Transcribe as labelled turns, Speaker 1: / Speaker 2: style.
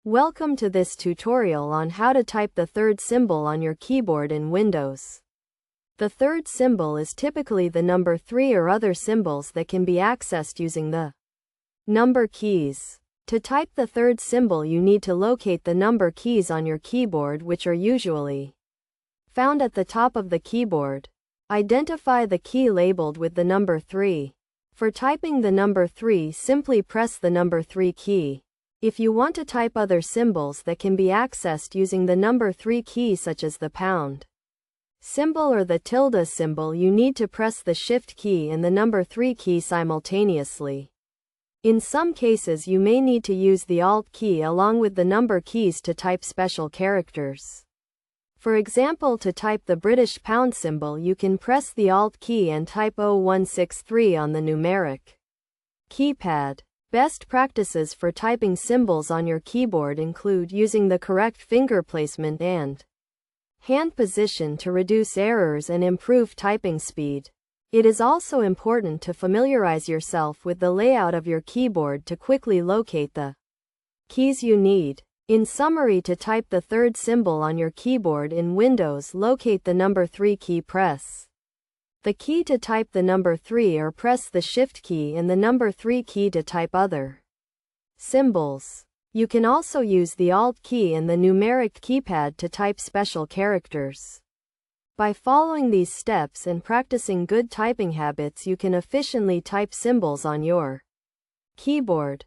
Speaker 1: Welcome to this tutorial on how to type the third symbol on your keyboard in Windows. The third symbol is typically the number 3 or other symbols that can be accessed using the number keys. To type the third symbol, you need to locate the number keys on your keyboard, which are usually found at the top of the keyboard. Identify the key labeled with the number 3. For typing the number 3, simply press the number 3 key. If you want to type other symbols that can be accessed using the number 3 key, such as the pound symbol or the tilde symbol, you need to press the Shift key and the number 3 key simultaneously. In some cases, you may need to use the Alt key along with the number keys to type special characters. For example, to type the British pound symbol, you can press the Alt key and type 0163 on the numeric keypad. Best practices for typing symbols on your keyboard include using the correct finger placement and hand position to reduce errors and improve typing speed. It is also important to familiarize yourself with the layout of your keyboard to quickly locate the keys you need. In summary, to type the third symbol on your keyboard in Windows, locate the number 3 key, press the key to type the number 3, or press the Shift key and the number 3 key to type other symbols. You can also use the Alt key and the numeric keypad to type special characters. By following these steps and practicing good typing habits, you can efficiently type symbols on your keyboard.